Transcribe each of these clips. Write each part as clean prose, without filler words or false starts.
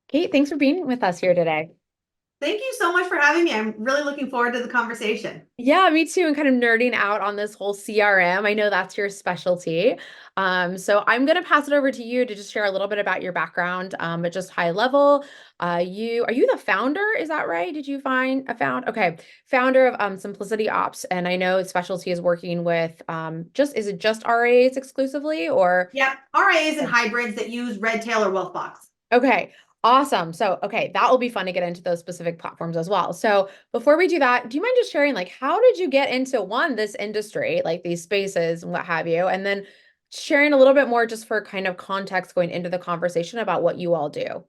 Kate, thanks for being with us here today. Thank you so much for having me. I'm really looking forward to the conversation. Yeah, me too, and kind of nerding out on this whole CRM. I know that's your specialty. So I'm going to pass it over to you to just share a little bit about your background, but just high level. Are you the founder? Is that right? Did you find a Okay, founder of Simplicity Ops, and I know specialty is working with is it just RAs exclusively or? Yep, RIAs and hybrids that use Redtail or Wealthbox. Okay, awesome. So, okay, that will be fun to get into those specific platforms as well. So, before we do that, do you mind just sharing, like, how did you get into this industry, like these spaces and what have you? And then sharing a little bit more just for kind of context going into the conversation about what you all do.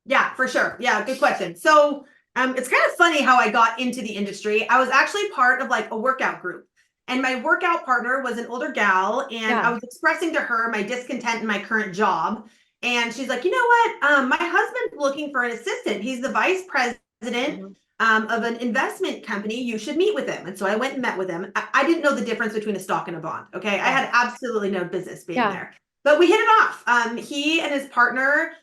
Yeah, for sure. Yeah, good question. It's kind of funny how I got into the industry. I was actually part of like a workout group, and my workout partner was an older gal, and I Yeah. was expressing to her my discontent in my current job. And she's like, you know what? My husband's looking for an assistant. He's the vice president Mhm. of an investment company. You should meet with him. And so I went and met with him. I didn't know the difference between a stock and a bond. Okay. I Yeah. had absolutely no business being Yeah. there, but we hit it off. He and his partner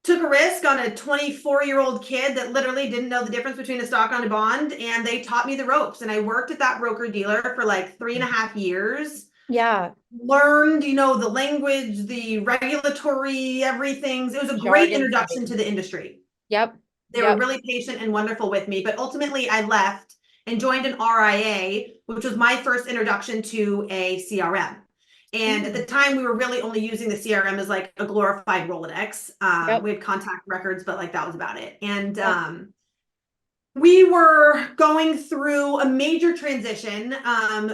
took a risk on a 24-year-old kid that literally didn't know the difference between a stock and a bond, and they taught me the ropes. And I worked at that broker dealer for like 3.5 years. Yeah. Learned, the language, the regulatory, everything. It was a great Jargon introduction saving. to the industry. Yep. They were Yep. really patient and wonderful with me, but ultimately I left and joined an RIA, which was my first introduction to a CRM. And at the Mm. time, we were really only using the CRM as like a glorified Rolodex. Yep. We had contact records, but like that was about it. And Yep. we were going through a major transition.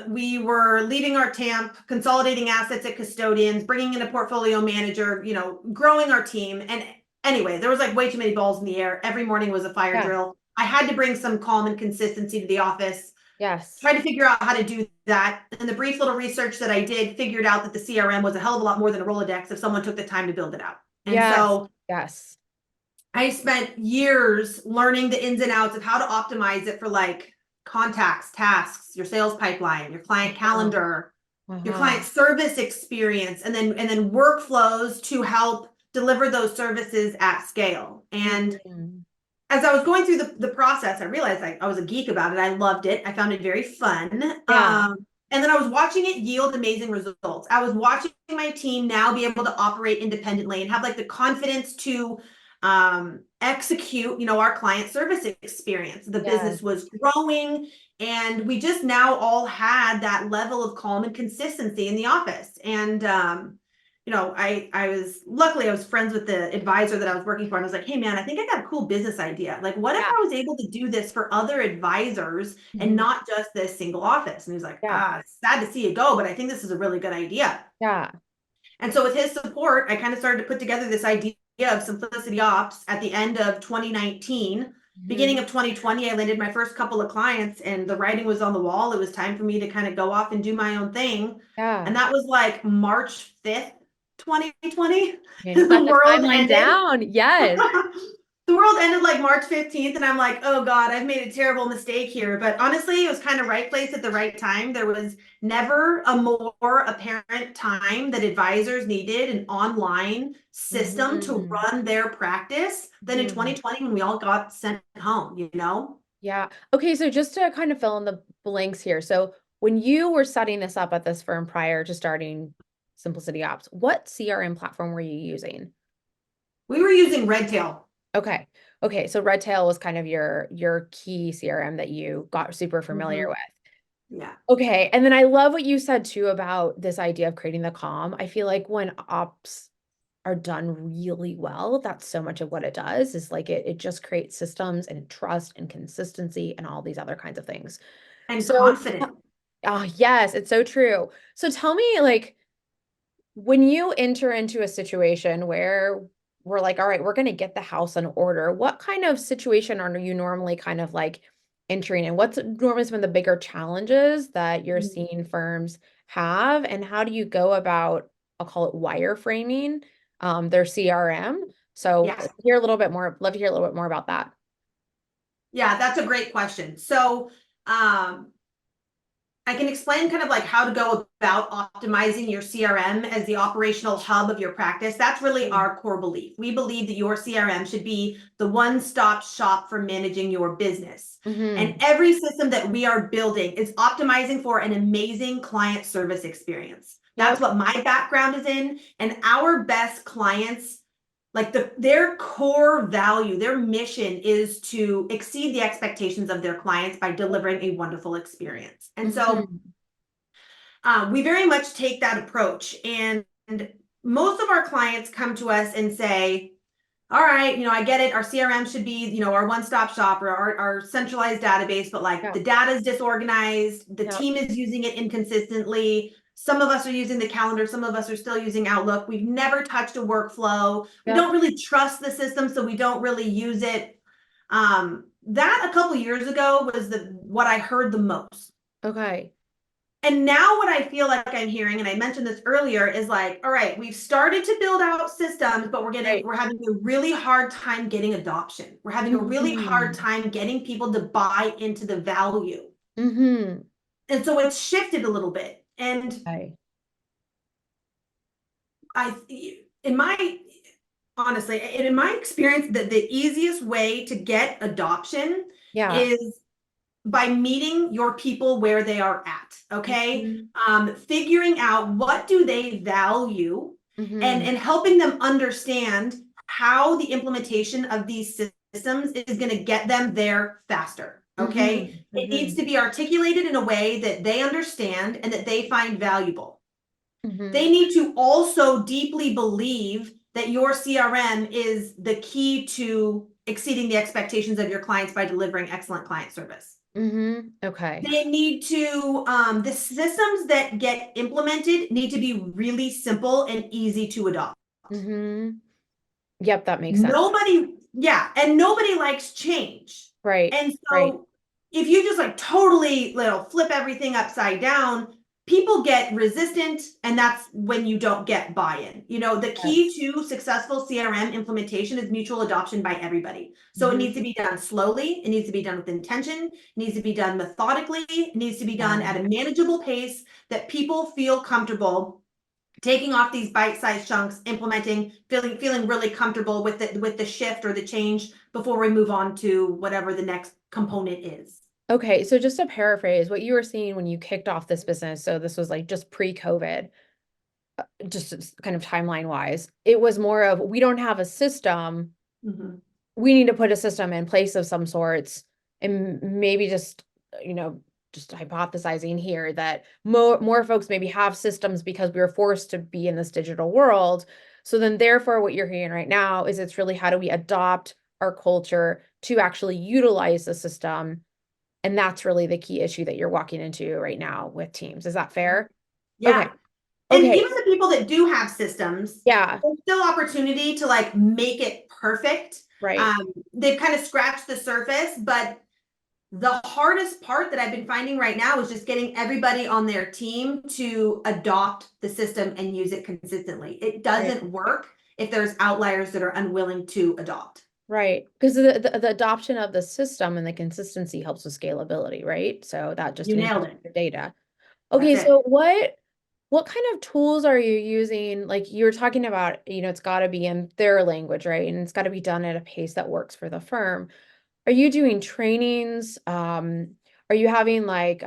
We were leaving our TAMP, consolidating assets at custodians, bringing in a portfolio manager, growing our team. And anyway, there was like way too many balls in the air. Every morning was a fire Yeah. drill. I had to bring some calm and consistency to the office. Yes. Tried to figure out how to do that. And the brief little research that I did figured out that the CRM was a hell of a lot more than a Rolodex if someone took the time to build it out. And Yes. so Yes. I spent years learning the ins and outs of how to optimize it for like contacts, tasks, your sales pipeline, your client Uh-huh. calendar, your Uh-huh. client service experience, and then workflows to help deliver those services at scale. And Mhm. as I was going through the process, I realized I was a geek about it. I loved it. I found it very fun. Yeah. And then I was watching it yield amazing results. I was watching my team now be able to operate independently and have like the confidence to execute, our client service experience. The Yes. business was growing, and we just now all had that level of calm and consistency in the office. And I was friends with the advisor that I was working for, and I was like, hey man, I think I got a cool business idea. Like, what if Yeah. I was able to do this for other advisors and Mhm. not just this single office? And he was like, Yeah. it's sad to see it go, but I think this is a really good idea. Yeah. And so with his support, I kind of started to put together this idea of Simplicity Ops at the end of 2019. Beginning Mhm. of 2020, I landed my first couple of clients, and the writing was on the wall. It was time for me to kind of go off and do my own thing. Yeah. And that was like March 5th, 2020. Man, you got The the world timeline ended. down. Yes. The world ended like March 15th, and I'm like, oh God, I've made a terrible mistake here. But honestly, it was kind of right place at the right time. There was never a more apparent time that advisors needed an online system to Mhm. run their practice than in Mhm. 2020 when we all got sent home. Yeah. Okay, so just to kind of fill in the blanks here. So when you were setting this up at this firm prior to starting Simplicity Ops, what CRM platform were you using? We were using Redtail. Okay. Okay, so Redtail was kind of your key CRM that you got super familiar Mhm. with. Yeah. Okay. And then I love what you said too about this idea of creating the calm. I feel like when ops are done really well, that's so much of what it does is like it just creates systems and trust and consistency and all these other kinds of things. And So, confident. yes, it's so true. So tell me, like, when you enter into a situation where we're like, all right, we're going to get the house in order, what kind of situation are you normally kind of like entering in? What's normally some of the bigger challenges that you're seeing firms have, and how do you go about, I'll call it wireframing, their CRM? So Yes. hear a little bit more, love to hear a little bit more about that. Yeah, that's a great question. So, I can explain kind of like how to go about optimizing your CRM as the operational hub of your practice. That's really our core belief. We believe that your CRM should be the one-stop shop for managing your business. And Mm-hmm. every system that we are building is optimizing for an amazing client service experience. That's Yep. what my background is in. And our best clients, like their core value, their mission is to exceed the expectations of their clients by delivering a wonderful experience. And so Mm-hmm. we very much take that approach. And most of our clients come to us and say, all right, I get it. Our CRM should be, our one-stop shop or our centralized database, but like Yep. the data is disorganized, the Yep. team is using it inconsistently. Some of us are using the calendar, some of us are still using Outlook. We've never touched a workflow. We Yep. don't really trust the system, so we don't really use it. That a couple years ago was what I heard the most. Okay. And now what I feel like I'm hearing, and I mentioned this earlier, is like, all right, we've started to build out systems, but Right. we're having a really hard time getting adoption. We're having a really hard Mm-hmm. time getting people to buy into the value. Mm-hmm. And so it's shifted a little bit. And Okay. I, in my, honestly, in my experience, the easiest way to get adoption Yeah. is by meeting your people where they are at. Okay. Mm-hmm. Figuring out what do they value, and Mm-hmm. helping them understand how the implementation of these systems is going to get them there faster. Okay. Mm-hmm. It needs Mm-hmm. to be articulated in a way that they understand and that they find valuable. Mm-hmm. They need to also deeply believe that your CRM is the key to exceeding the expectations of your clients by delivering excellent client service. Mm-hmm. Okay. They need to, the systems that get implemented need to be really simple and easy to adopt. Mm-hmm. Yep, that makes sense. And nobody likes change. Right. And Right. so if you just like totally flip everything upside down, people get resistant, and that's when you don't get buy-in. The key Yes. to successful CRM implementation is mutual adoption by everybody. So it needs to Mm-hmm. be done slowly, it needs to be done with intention, it needs to be done methodically, it needs to be done Yeah. at a manageable pace that people feel comfortable taking off these bite-sized chunks, implementing, feeling really comfortable with the shift or the change before we move on to whatever the next component is. Okay, so just to paraphrase what you were seeing when you kicked off this business, so this was like just pre-COVID, just kind of timeline wise, it was more of we don't have a system. Mhm. We need to put a system in place of some sorts, and maybe just, you know, just hypothesizing here that more folks maybe have systems because we were forced to be in this digital world. So then therefore what you're hearing right now is it's really how do we adopt our culture to actually utilize the system, and that's really the key issue that you're walking into right now with teams. Is that fair? Yeah. Okay. And Okay. even the people that do have systems, Yeah. there's still opportunity to like make it perfect. Right. They've kind of scratched the surface, but the hardest part that I've been finding right now is just getting everybody on their team to adopt the system and use it consistently. It Right. doesn't work if there's outliers that are unwilling to adopt. Right. Because the adoption of the system and the consistency helps with scalability, right? So that just You nailed enables it. your data. That's Okay, it. so what kind of tools are you using? Like you were talking about, it's got to be in their language, right? And it's got to be done at a pace that works for the firm. Are you doing trainings? Are you having like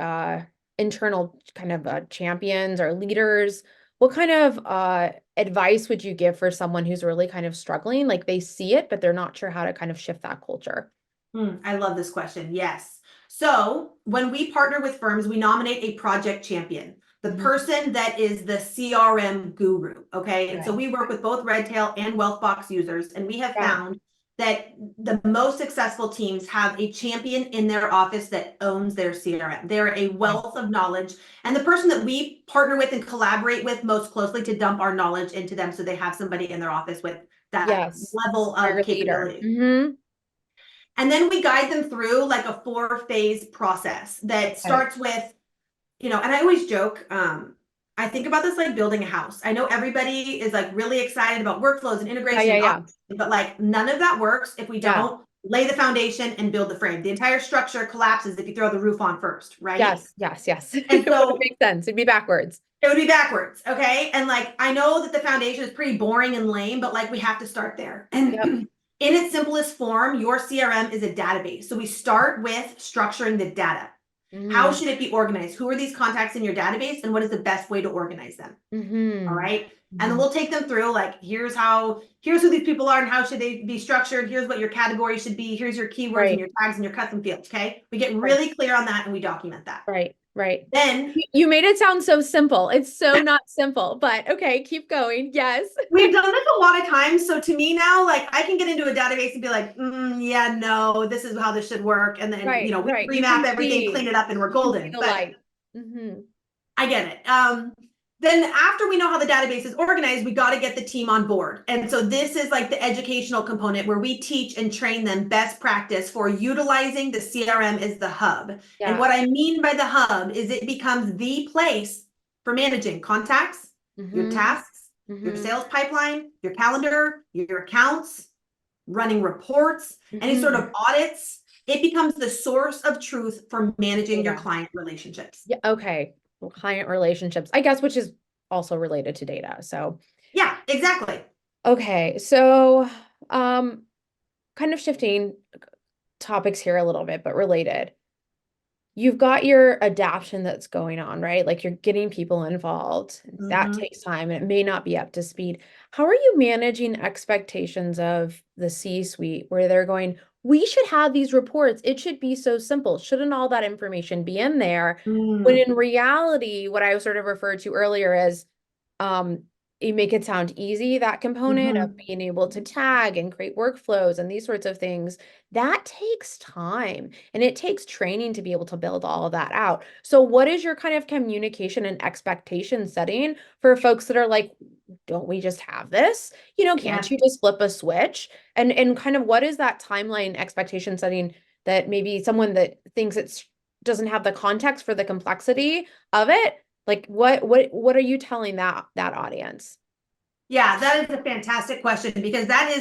internal kind of champions or leaders? What kind of advice would you give for someone who's really kind of struggling? Like they see it, but they're not sure how to kind of shift that culture. I love this question. Yes. So when we partner with firms, we nominate a project champion, the Mhm. person that is the CRM guru. Okay. And so Okay. we work with both Redtail and Wealthbox users, and we have Yeah. found that the most successful teams have a champion in their office that owns their CRM. They're a Okay. wealth of knowledge, and the person that we partner with and collaborate with most closely to dump our knowledge into them so they have somebody in their office with that Yes. level of Their leader. capability. Hmm. And then we guide them through like a 4-phase process that Okay. starts with, and I always joke, I think about this like building a house. I know everybody is like really excited about workflows and Yeah, integration yeah, and yeah. automation, but like none of that works if we Yeah. don't lay the foundation and build the frame. The entire structure collapses if you throw the roof on first, right? Yes, yes, yes. And It wouldn't so make sense. It'd be backwards. it would be backwards, okay? And like I know that the foundation is pretty boring and lame, but like we have to start there. And Yep. in its simplest form, your CRM is a database. So we start with structuring the data. How Mm-hmm. should it be organized? Who are these contacts in your database and what is the best way to organize them? All Mm-hmm. right. And then Mm-hmm. we'll take them through like, here's who these people are and how should they be structured. Here's what your category should be. Here's your keywords and Right, your tags and your custom fields. Okay. We get right, really clear on that and we document that. right, right. Then You made it sound so simple. It's so not simple, but okay, keep going. Yes. we've done this a lot of times. So to me now, like I can get into a database and be like, yeah, no, this is how this should work. And then, Right, we right. You remap can everything, clean see, it up and we're you can see golden. the But light. Mm-hmm. I get it. Then after we know how the database is organized, we got to get the team on board. And so this is like the educational component where we teach and train them best practice for utilizing the CRM as the hub. And Yeah. what I mean by the hub is it becomes the place for managing contacts, your Mm-hmm. tasks, your Mm-hmm. sales pipeline, your calendar, your accounts, running reports, any sort Mm-hmm. of audits. It becomes the source of truth for managing your Data. client relationships. Yeah. Okay. Well, client relationships, I guess, which is also related to data. So, Yeah, exactly. okay. So, um, kind of shifting topics here a little bit, but related. You've got your adaptation that's going on, right? Like you're getting people involved. That Mm-hmm. takes time and it may not be up to speed. How are you managing expectations of the C-suite where they're going, we should have these reports. It should be so simple. Shouldn't all that information be in there? When Mm, in reality, what I sort of referred to earlier is um, you make it sound easy, that component of mm-hmm. being able to tag and create workflows and these sorts of things, that takes time and it takes training to be able to build all of that out. So, what is your kind of communication and expectation setting for folks that are like, don't we just have this? Can't Yeah. you just flip a switch? And kind of what is that timeline expectation setting that maybe someone that thinks it's doesn't have the context for the complexity of it, like what are you telling that audience? Yeah, that is a fantastic question because that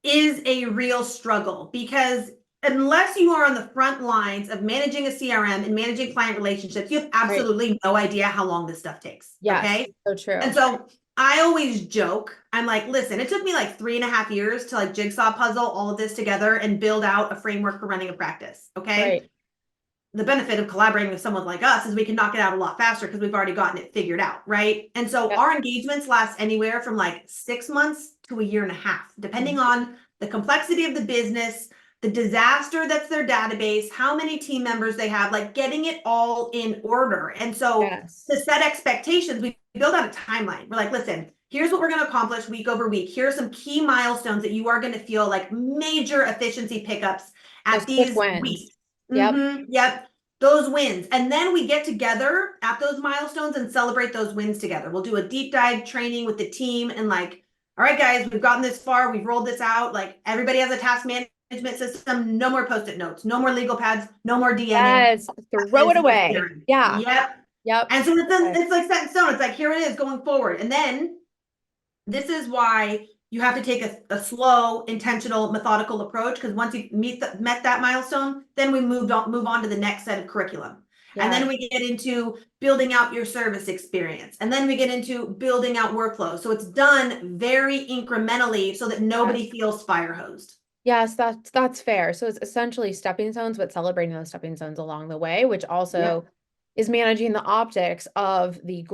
is a real struggle because unless you are on the front lines of managing a CRM and managing client relationships, you have Right. absolutely no idea how long this stuff takes. Yes, Okay. so And true. so I always joke, I'm like, listen, it took me like 3.5 years to like jigsaw puzzle all of this together and build out a framework for running a practice. Okay. Right. The benefit of collaborating with someone like us is we can knock it out a lot faster because we've already gotten it figured out, right? And so Yep. our engagements last anywhere from like 6 months to a year and a half, depending Mhm. on the complexity of the business, the disaster that's their database, how many team members they have, like getting it all in order. And so Yes. to set expectations, we build out a timeline. We're like, listen, here's what we're going to accomplish week over week. Here are some key milestones that you are going to feel like major efficiency pickups Those at quick these wins. weeks. Yep. Yep. Those wins. And then we get together at those milestones and celebrate those wins together. We'll do a deep dive training with the team and like, all right, guys, we've gotten this far. We've rolled this out. Like everybody has a task management system. No more post-it notes. No more legal pads. No more DMing. Yes. Throw Is it your away. CRM. Yeah. Yep. Yep. And so Okay. it's like set in stone. It's like, here it is going forward. And then this is why you have to take a slow, intentional, methodical approach because once you met that milestone, then we move on to the next set of curriculum. And then Yes. we get into building out your service experience. And then we get into building out workflows. So it's done very incrementally so that Yes. nobody feels fire hosed. Yes, that's fair. So it's essentially stepping stones, but celebrating those stepping stones along the way, which Yep. also is managing the optics of the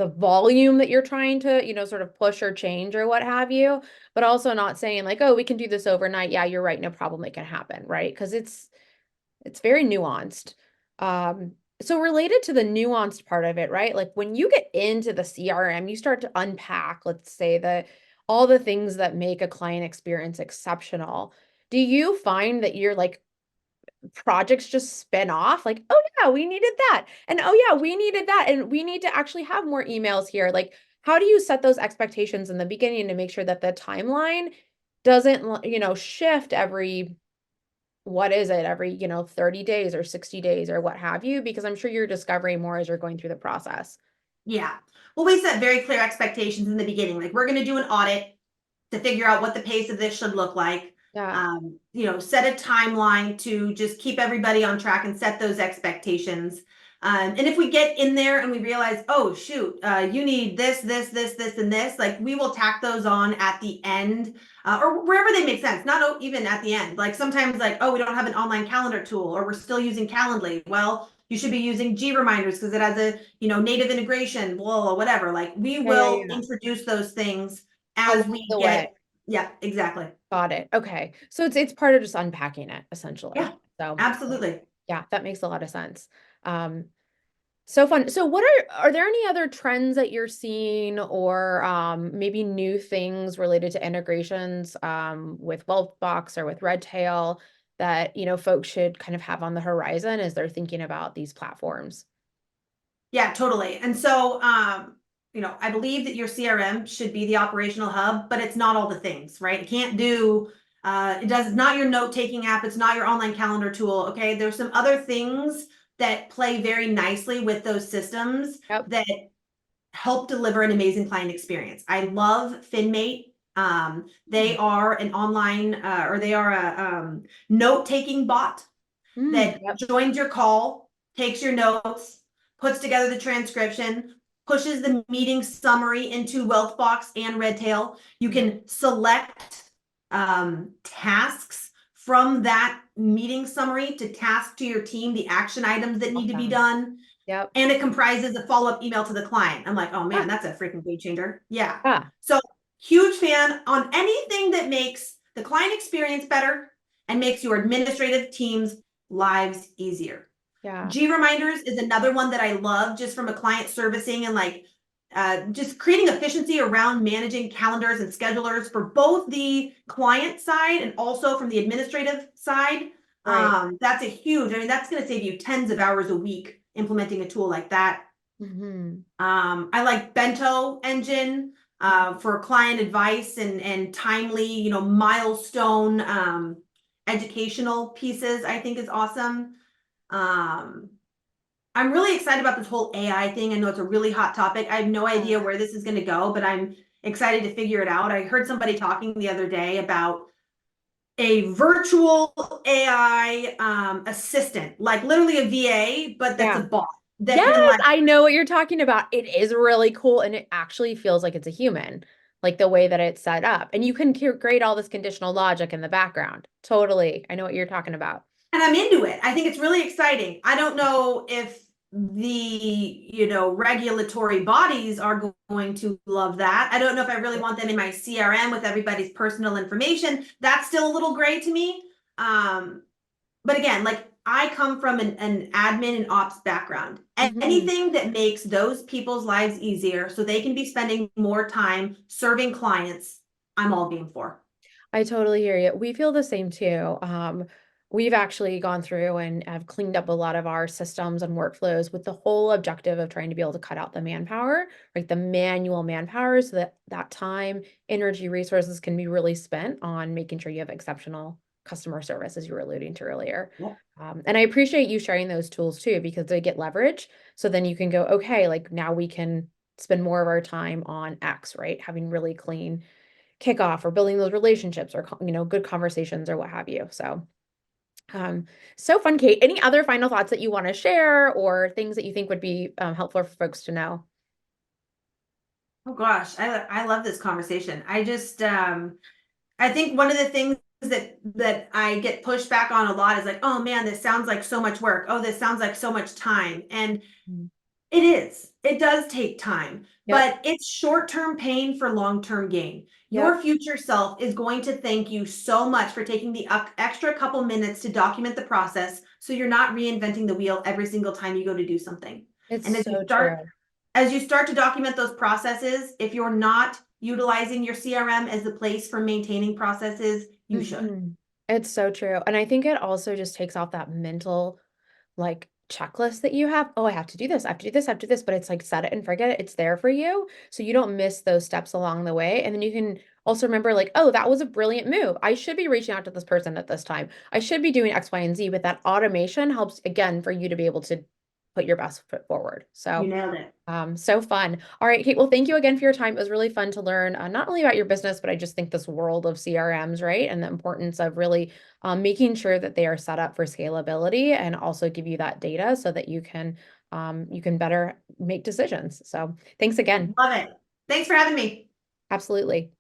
volume that you're trying to, sort of push or change or what have you, but also not saying like, oh, we can do this overnight. Yeah, you're right, no problem, it can happen, right? Because it's very nuanced. So related to the nuanced part of it, right? Like when you get into the CRM, you start to unpack, let's say, all the things that make a client experience exceptional. Do you find that your like projects just spin off? Like, oh yeah, we needed that. And oh yeah, we needed that. And we need to actually have more emails here. Like, how do you set those expectations in the beginning to make sure that the timeline doesn't, shift every what is it every 30 days or 60 days or what have you, because I'm sure you're discovering more as you're going through the process. Yeah. Well, we set very clear expectations in the beginning. Like we're going to do an audit. to figure out what the pace of this should look like. Yeah. Set a timeline to just keep everybody on track and set those expectations. And if we get in there and we realize, oh shoot, you need this, and this, like we will tack those on at the end, or wherever they make sense. Not even at the end. Like sometimes, like, oh, we don't have an online calendar tool, or we're still using Calendly. Well, you should be using G reminders because it has a native integration, blah, blah, whatever. Like we Yeah, yeah, will yeah. introduce those things Along as we the way. get. Yeah, exactly. Got it. Okay. So it's part of just unpacking it Yeah, essentially. So absolutely. yeah, that makes a lot of sense. Um, so fun. So what are there any other trends that you're seeing or maybe new things related to integrations with Wealthbox or with Redtail that, folks should kind of have on the horizon as they're thinking about these platforms? Yeah, totally. And so, I believe that your CRM should be the operational hub, but it's not all the things, right? It can't do, it's not your note taking app. It's not your online calendar tool. Okay. There's some other things that play very nicely with those systems Yep. that help deliver an amazing client experience. I love FinMate. They are an online, or they are a note taking bot that Yep. joins your call, takes your notes, puts together the transcription, pushes the meeting summary into Wealthbox and Redtail. You can select tasks from that meeting summary to task to your team the action items that need to be Awesome. done. Yep. And it comprises a follow-up email to the client. I'm like, oh man, Ah, that's a freaking game changer. Yeah. yeah. So huge fan on anything that makes the client experience better and makes your administrative teams lives easier. Yeah. G reminders is another one that I love just from a client servicing and like just creating efficiency around managing calendars and schedulers for both the client side and also from the administrative side. Right. That's a huge, I mean, that's going to save you tens of hours a week implementing a tool like that. Hmm. I like Bento engine for client advice and timely, milestone educational pieces, I think is awesome. Um, I'm really excited about this whole AI thing. I know it's a really hot topic. I have no idea where this is going to go, but I'm excited to figure it out. I heard somebody talking the other day about a virtual AI assistant, like literally a VA, but that's a Yeah. bot that can Yes, like. I know what you're talking about. It is really cool and it actually feels like it's a human, like the way that it's set up. And you can create all this conditional logic in the background. Totally. I know what you're talking about. And I'm into it. I think it's really exciting. I don't know if the regulatory bodies are going to love that. I don't know if I really want them in my CRM with everybody's personal information. That's still a little gray to me. But again, like I come from an admin and ops background. Hmm. Anything that makes those people's lives easier so they can be spending more time serving clients, I'm all game for. I totally hear you. We feel the same too. We've actually gone through and have cleaned up a lot of our systems and workflows with the whole objective of trying to be able to cut out the manpower, like the manual manpower, so that that time, energy, resources can be really spent on making sure you have exceptional customer service, as you were alluding to earlier. Yep. And I appreciate you sharing those tools too, because they get leverage. So then you can go, okay, like now we can spend more of our time on X, right? Having really clean kickoff or building those relationships or good conversations or what have you. So um so fun. Kate, any other final thoughts that you want to share or things that you think would be helpful for folks to know? Oh gosh, I love this conversation. I just I think one of the things that I get pushed back on a lot is like, oh man, this sounds like so much work. Oh, this sounds like so much time. And Mm. it is. It does take time, Yep. but it's short-term pain for long-term gain. Yep. Your future self is going to thank you so much for taking the extra couple minutes to document the process so you're not reinventing the wheel every single time you go to do something. It's And so true. as you start to document those processes, if you're not utilizing your CRM as the place for maintaining processes, you should. Mhm. It's so true. And I think it also just takes off that mental like checklist that you have. Oh, I have to do this. I have to do this. I have to do this. But it's like set it and forget it. It's there for you. So you don't miss those steps along the way. And then you can also remember, like, oh, that was a brilliant move. I should be reaching out to this person at this time. I should be doing X, Y, and Z. But that automation helps again for you to be able to put your best foot forward. You So nailed it. so fun. All right, Kate. Well, thank you again for your time. It was really fun to learn not only about your business, but I just think this world of CRMs, right? And the importance of really making sure that they are set up for scalability and also give you that data so that you can better make decisions. So thanks again. Love it. Thanks for having me. Absolutely.